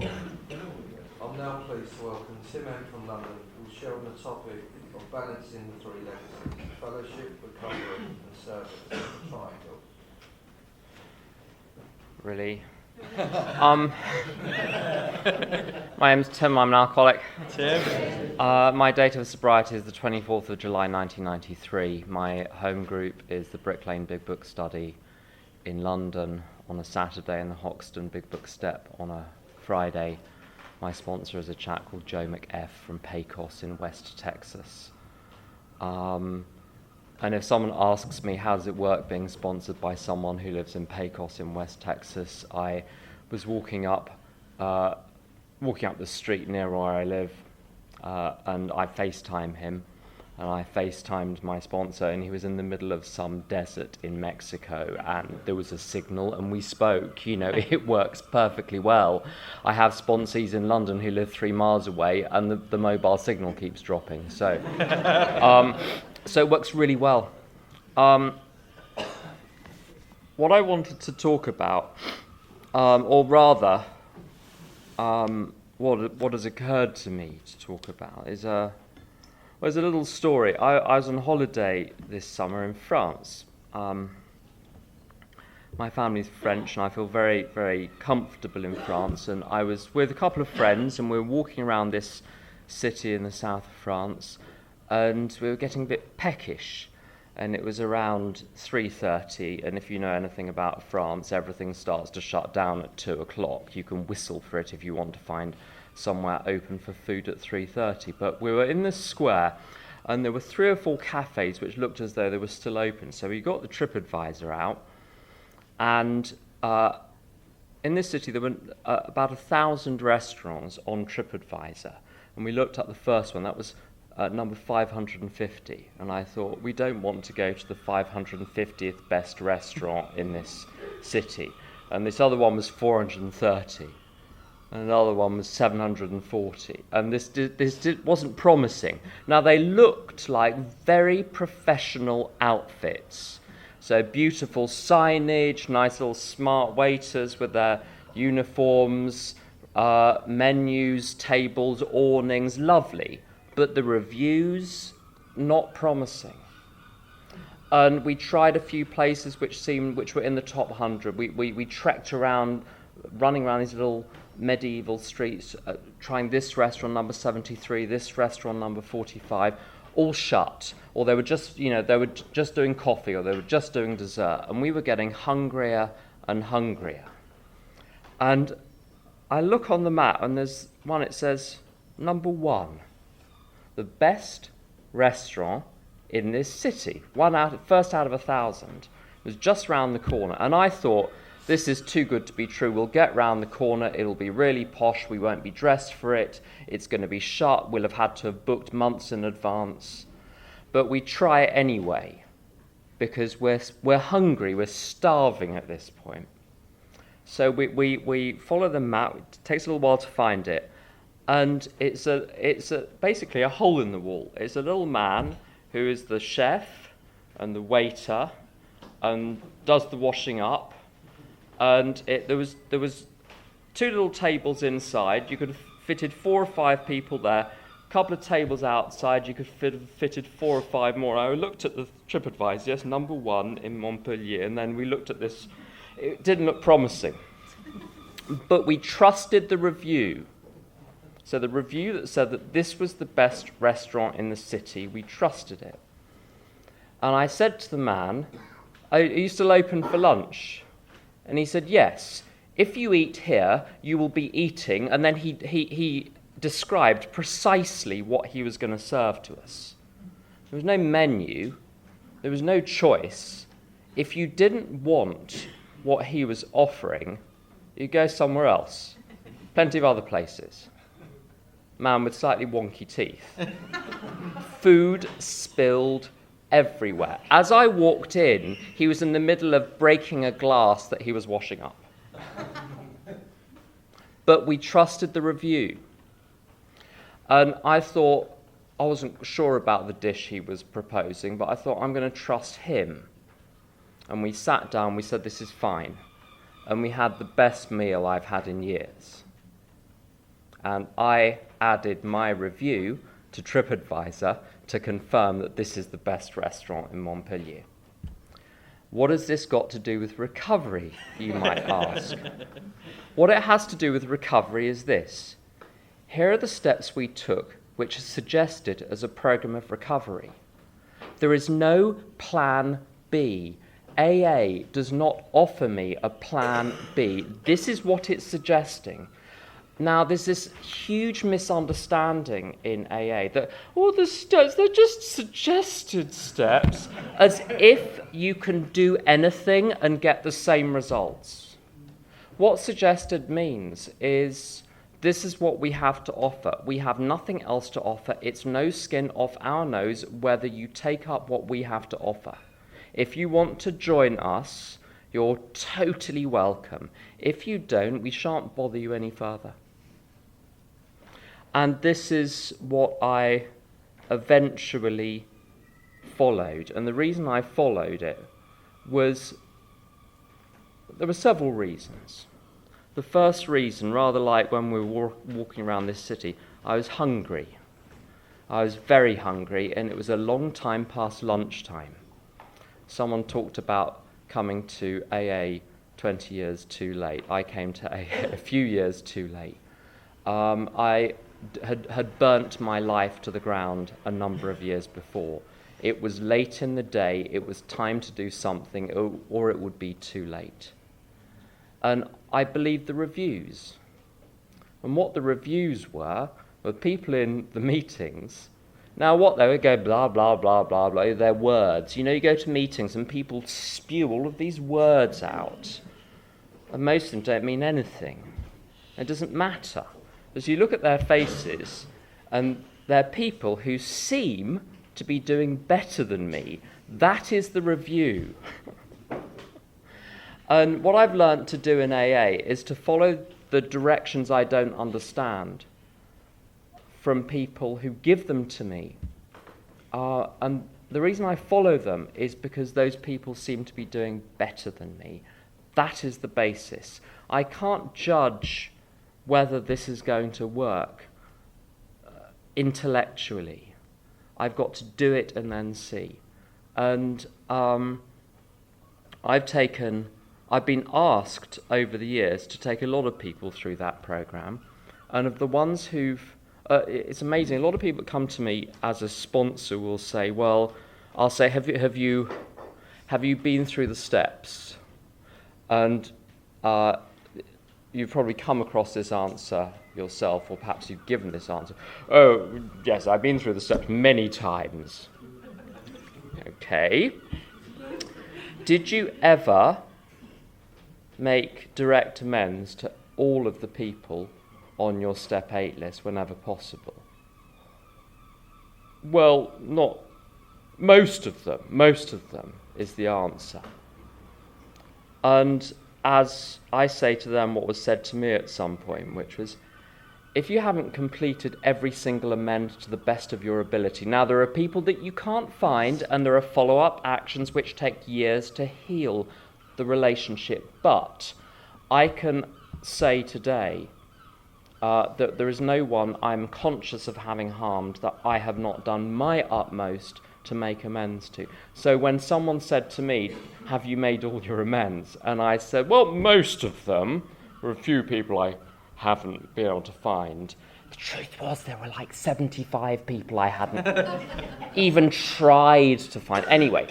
I'm now pleased to welcome Tim M from London, who will share on the topic of balancing the three legacies: fellowship, recovery and service in the triangle. Really? My name's Tim, I'm an alcoholic. Tim? My date of sobriety is the 24th of July 1993. My home group is the Brick Lane Big Book Study in London on a Saturday and the Hoxton Big Book Step on a Friday. My sponsor is a chap called Joe McF from Pecos in West Texas. And if someone asks me how does it work being sponsored by someone who lives in Pecos in West Texas, I was walking up the street near where I live, and I FaceTime him, and I FaceTimed my sponsor, and he was in the middle of some desert in Mexico, and there was a signal, and we spoke. You know, it works perfectly well. I have sponsees in London who live 3 miles away, and the mobile signal keeps dropping. So. So it works really well. What I wanted to talk about, or rather, what has occurred to me to talk about is a little story. I was on holiday this summer in France. My family's French, and I feel very, very comfortable in France. And I was with a couple of friends, and we were walking around this city in the south of France. And we were getting a bit peckish, and it was around 3:30, and if you know anything about France, everything starts to shut down at 2 o'clock. You can whistle for it if you want to find somewhere open for food at 3:30. But we were in this square, and there were 3 or 4 cafes which looked as though they were still open. So we got the TripAdvisor out, and in this city there were about 1,000 restaurants on TripAdvisor, and we looked at the first one. That was number 550, and I thought, we don't want to go to the 550th best restaurant in this city. And this other one was 430, and another one was 740, and this wasn't promising. Now, they looked like very professional outfits, so beautiful signage, nice little smart waiters with their uniforms, menus, tables, awnings, lovely. But the reviews, not promising. And we tried a few places which were in the top 100. We trekked around, running around these little medieval streets, trying this restaurant number 73, this restaurant number 45, all shut. Or they were just doing coffee, or they were just doing dessert. And we were getting hungrier and hungrier. And I look on the map, and there's one, it says, number 1. The best restaurant in this city, first out of 1,000, was just round the corner. And I thought, this is too good to be true. We'll get round the corner, it'll be really posh, we won't be dressed for it, it's going to be shut, we'll have had to have booked months in advance. But we try it anyway, because we're hungry, we're starving at this point. So we follow the map. It takes a little while to find it. And it's basically a hole in the wall. It's a little man who is the chef and the waiter and does the washing up. And there was 2 little tables inside. You could have fitted 4 or 5 people there. A couple of tables outside. You could have fitted 4 or 5 more. I looked at the TripAdvisor, yes, number 1 in Montpellier, and then we looked at this. It didn't look promising, but we trusted the review. So the review that said that this was the best restaurant in the city, we trusted it. And I said to the man, "Are you still open for lunch?" And he said, "Yes. If you eat here, you will be eating." And then he described precisely what he was going to serve to us. There was no menu. There was no choice. If you didn't want what he was offering, you go somewhere else. Plenty of other places. Man with slightly wonky teeth. Food spilled everywhere. As I walked in, he was in the middle of breaking a glass that he was washing up. But we trusted the review. And I thought, I wasn't sure about the dish he was proposing, but I thought, I'm going to trust him. And we sat down, we said, this is fine. And we had the best meal I've had in years. and I added my review to TripAdvisor to confirm that this is the best restaurant in Montpellier. What has this got to do with recovery, you might ask? What it has to do with recovery is this. Here are the steps we took, which is suggested as a program of recovery. There is no plan B. AA does not offer me a plan B. This is what it's suggesting. Now, there's this huge misunderstanding in AA that, the steps, they're just suggested steps, as if you can do anything and get the same results. What suggested means is this is what we have to offer. We have nothing else to offer. It's no skin off our nose whether you take up what we have to offer. If you want to join us, you're totally welcome. If you don't, we shan't bother you any further. And this is what I eventually followed. And the reason I followed it was, there were several reasons. The first reason, rather like when we were walking around this city, I was hungry. I was very hungry, and it was a long time past lunchtime. Someone talked about coming to AA 20 years too late. I came to AA a few years too late. I had burnt my life to the ground a number of years before. It was late in the day, it was time to do something, or it would be too late. And I believed the reviews. And what the reviews were people in the meetings. Now what they would go blah, blah, blah, blah, blah, their words. You go to meetings and people spew all of these words out. And most of them don't mean anything. It doesn't matter. As you look at their faces, and they're people who seem to be doing better than me. That is the review. And what I've learnt to do in AA is to follow the directions I don't understand from people who give them to me. And the reason I follow them is because those people seem to be doing better than me. That is the basis. I can't judge whether this is going to work intellectually. I've got to do it and then see. And I've been asked over the years to take a lot of people through that program, and of the ones who've, it's amazing. A lot of people that come to me as a sponsor will say, "Well," I'll say, "Have you been through the steps?" And you've probably come across this answer yourself, or perhaps you've given this answer. "Oh, yes, I've been through the steps many times." Okay. Did you ever make direct amends to all of the people on your Step 8 list whenever possible? Well, not most of them. Most of them is the answer. And as I say to them what was said to me at some point, which was, if you haven't completed every single amend to the best of your ability, now there are people that you can't find, and there are follow-up actions which take years to heal the relationship, but I can say today that there is no one I'm conscious of having harmed that I have not done my utmost to make amends to. So when someone said to me, "Have you made all your amends?" and I said, "Well, most of them," there were a few people I haven't been able to find. The truth was there were like 75 people I hadn't even tried to find. Anyway,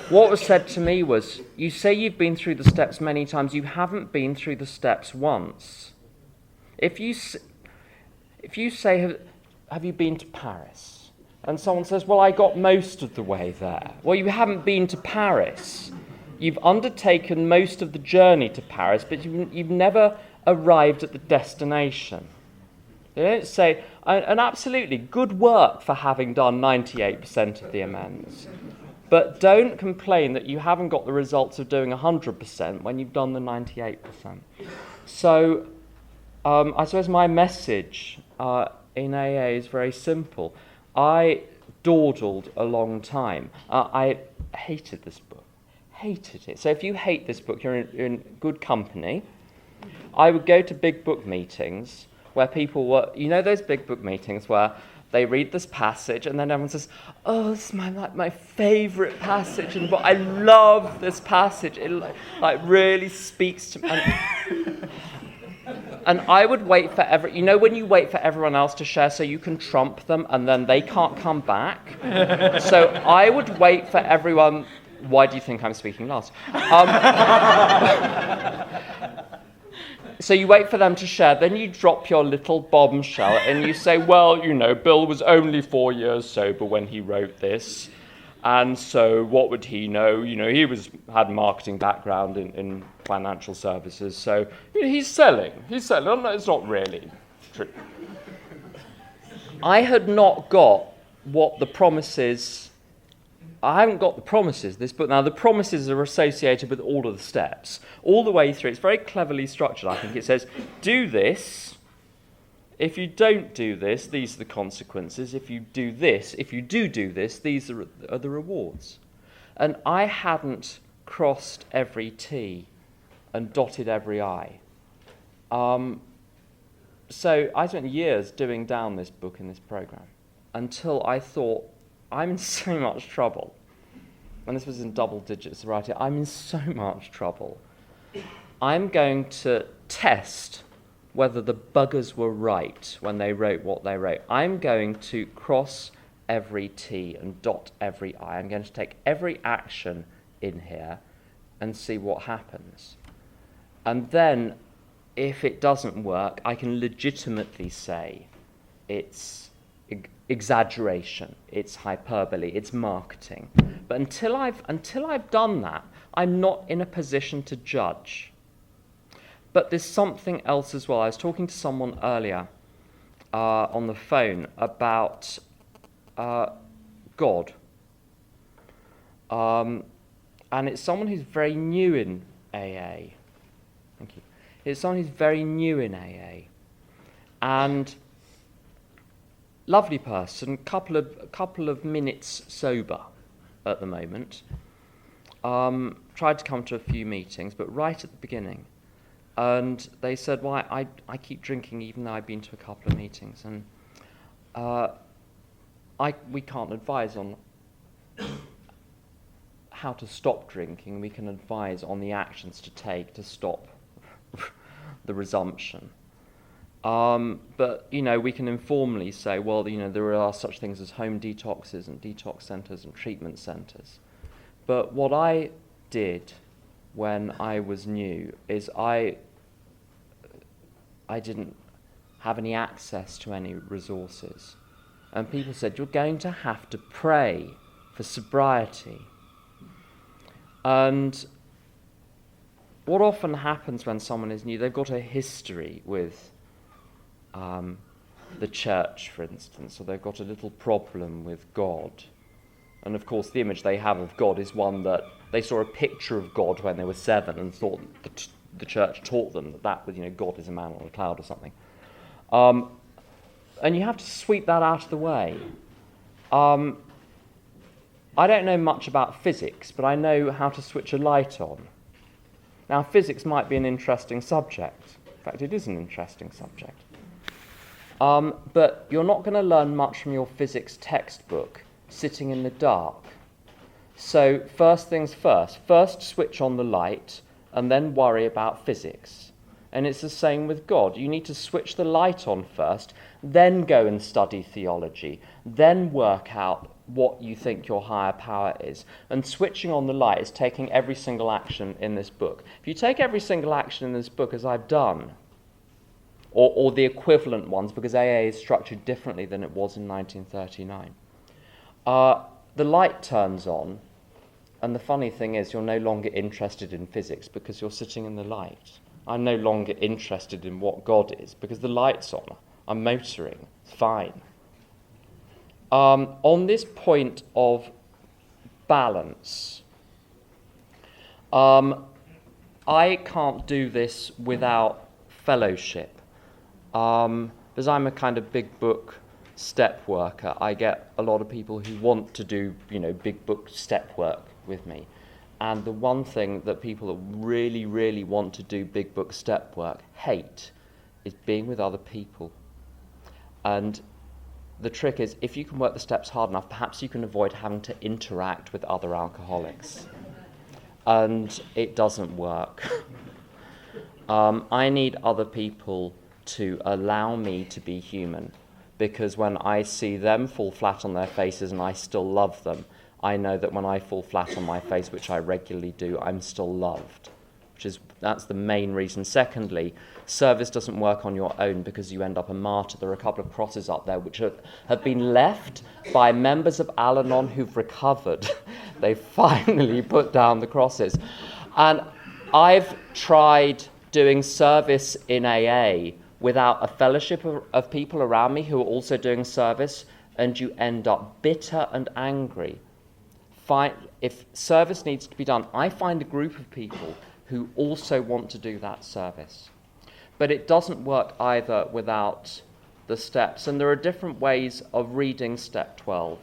what was said to me was, "You say you've been through the steps many times, you haven't been through the steps once." If you say, "Have you been to Paris?" and someone says, "Well, I got most of the way there." Well, you haven't been to Paris. You've undertaken most of the journey to Paris, but you've never arrived at the destination. They don't say, and absolutely, good work for having done 98% of the amends. But don't complain that you haven't got the results of doing 100% when you've done the 98%. So I suppose my message in AA is very simple. I dawdled a long time. I hated this book. Hated it. So if you hate this book, you're in good company. I would go to big book meetings where people were, those big book meetings where they read this passage and then everyone says, oh, this is my favourite passage, and I love this passage. It really speaks to me. And I would wait for when you wait for everyone else to share so you can trump them and then they can't come back? So I would wait for everyone. Why do you think I'm speaking last? So you wait for them to share, then you drop your little bombshell and you say, well, Bill was only 4 years sober when he wrote this. And so what would he know? He had a marketing background in financial services. So he's selling. It's not really true. I had not got what the promises... I haven't got the promises, this book. Now, the promises are associated with all of the steps. All the way through. It's very cleverly structured, I think. It says, do this. If you don't do this, these are the consequences. If you do this, these are the rewards. And I hadn't crossed every T and dotted every I. So I spent years doing down this book in this program until I thought, I'm in so much trouble. And this was in double digit sobriety. I'm in so much trouble. I'm going to test whether the buggers were right when they wrote what they wrote. I'm going to cross every T and dot every I. I'm going to take every action in here and see what happens. And then, if it doesn't work, I can legitimately say it's exaggeration, it's hyperbole, it's marketing. But until I've done that, I'm not in a position to judge. But there's something else as well. I was talking to someone earlier on the phone about God. And it's someone who's very new in AA. Thank you. It's someone who's very new in AA. And lovely person, couple of minutes sober at the moment. Tried to come to a few meetings, but right at the beginning. And they said, well, I keep drinking even though I've been to a couple of meetings. And we can't advise on how to stop drinking. We can advise on the actions to take to stop the resumption. But, we can informally say, well, there are such things as home detoxes and detox centres and treatment centres. But what I did when I was new is I didn't have any access to any resources. And people said, you're going to have to pray for sobriety. And what often happens when someone is new, they've got a history with the church, for instance, or they've got a little problem with God. And of course, the image they have of God is one that they saw a picture of God when they were 7 and thought the church taught them that was, God is a man on a cloud or something. And you have to sweep that out of the way. I don't know much about physics, but I know how to switch a light on. Now, physics might be an interesting subject. In fact, it is an interesting subject. But you're not going to learn much from your physics textbook sitting in the dark. So first things first switch on the light and then worry about physics. And it's the same with God. You need to switch the light on first, then go and study theology, then work out what you think your higher power is. And switching on the light is taking every single action in this book. If you take every single action in this book, as I've done, or the equivalent ones, because AA is structured differently than it was in 1939, the light turns on, and the funny thing is you're no longer interested in physics because you're sitting in the light. I'm no longer interested in what God is because the light's on. I'm motoring. It's fine. On this point of balance, I can't do this without fellowship. Because I'm a kind of big book step worker, I get a lot of people who want to do, big book step work with me. And the one thing that people that really, really want to do big book step work hate is being with other people. And the trick is, if you can work the steps hard enough, perhaps you can avoid having to interact with other alcoholics. And it doesn't work. I need other people to allow me to be human, because when I see them fall flat on their faces and I still love them, I know that when I fall flat on my face, which I regularly do, I'm still loved. That's the main reason. Secondly, service doesn't work on your own because you end up a martyr. There are a couple of crosses up there which have been left by members of Al-Anon who've recovered. They finally put down the crosses. And I've tried doing service in AA without a fellowship of people around me who are also doing service, and you end up bitter and angry. If service needs to be done, I find a group of people who also want to do that service. But it doesn't work either without the steps. And there are different ways of reading step 12.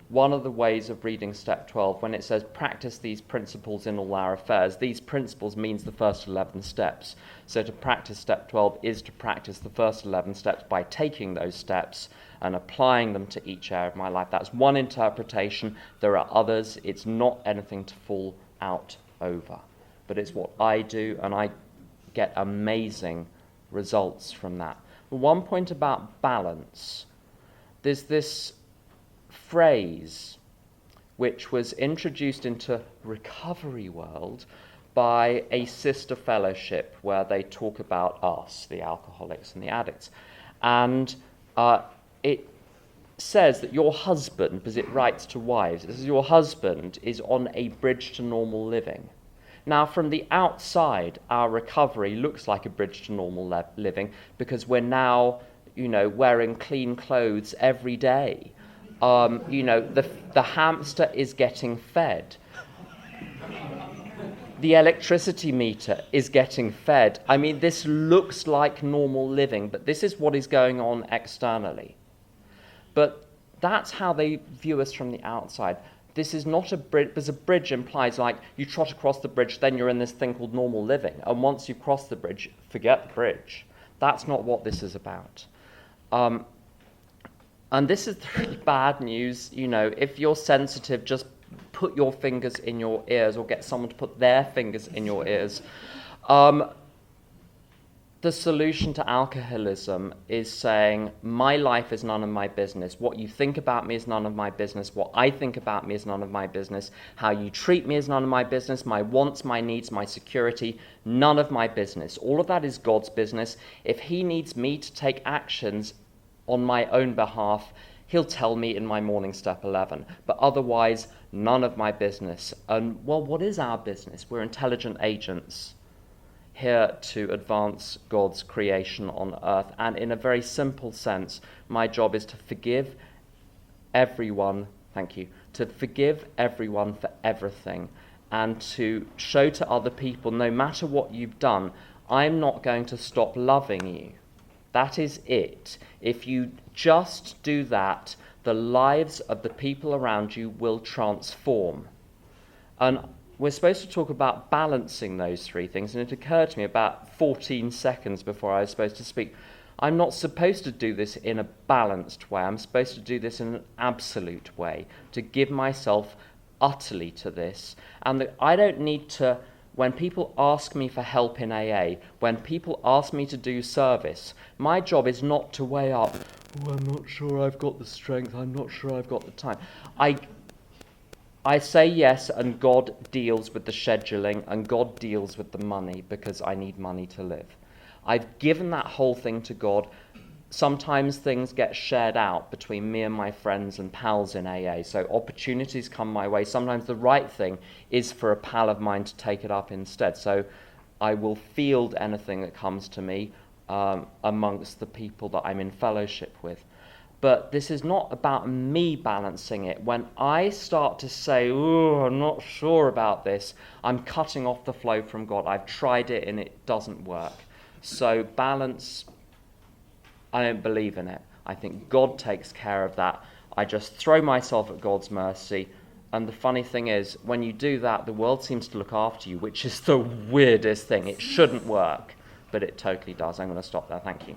One of the ways of reading step 12, when it says practice these principles in all our affairs, these principles means the first 11 steps. So to practice step 12 is to practice the first 11 steps by taking those steps and applying them to each area of my life. That's one interpretation. There are others. It's not anything to fall out over. But it's what I do, and I get amazing results from that. One point about balance. There's this phrase which was introduced into recovery world by a sister fellowship where they talk about us, the alcoholics and the addicts. And it says that your husband, because it writes to wives, it says your husband is on a bridge to normal living. Now, from the outside, our recovery looks like a bridge to normal living because we're now, wearing clean clothes every day. The hamster is getting fed. The electricity meter is getting fed. I mean, this looks like normal living, but this is what is going on externally. But that's how they view us from the outside. This is not a bridge, because a bridge implies like you trot across the bridge, then you're in this thing called normal living. And once you've crossed the bridge, forget the bridge. That's not what this is about. And this is the really bad news. If you're sensitive, just put your fingers in your ears or get someone to put their fingers in your ears. The solution to alcoholism is saying, my life is none of my business. What you think about me is none of my business. What I think about me is none of my business. How you treat me is none of my business. My wants, my needs, my security, none of my business. All of that is God's business. If he needs me to take actions on my own behalf, he'll tell me in my morning step 11. But otherwise, none of my business. And, well, what is our business? We're intelligent agents here to advance God's creation on earth. And in a very simple sense, my job is to forgive everyone, to forgive everyone for everything, and to show to other people, no matter what you've done, I'm not going to stop loving you. That is it. If you just do that, the lives of the people around you will transform. And we're supposed to talk about balancing those three things, and it occurred to me about 14 seconds before I was supposed to speak. I'm not supposed to do this in a balanced way. I'm supposed to do this in an absolute way, to give myself utterly to this. And I don't need to, when people ask me for help in AA, when people ask me to do service, my job is not to weigh up, I'm not sure I've got the strength, I'm not sure I've got the time. I say yes, and God deals with the scheduling, and God deals with the money, because I need money to live. I've given that whole thing to God. Sometimes things get shared out between me and my friends and pals in AA, so opportunities come my way. Sometimes the right thing is for a pal of mine to take it up instead. So I will field anything that comes to me amongst the people that I'm in fellowship with. But this is not about me balancing it. When I start to say, I'm not sure about this, I'm cutting off the flow from God. I've tried it and it doesn't work. So balance, I don't believe in it. I think God takes care of that. I just throw myself at God's mercy And the funny thing is, when you do that, the world seems to look after you, which is the weirdest thing. It shouldn't work, but it totally does. I'm going to stop there. Thank you.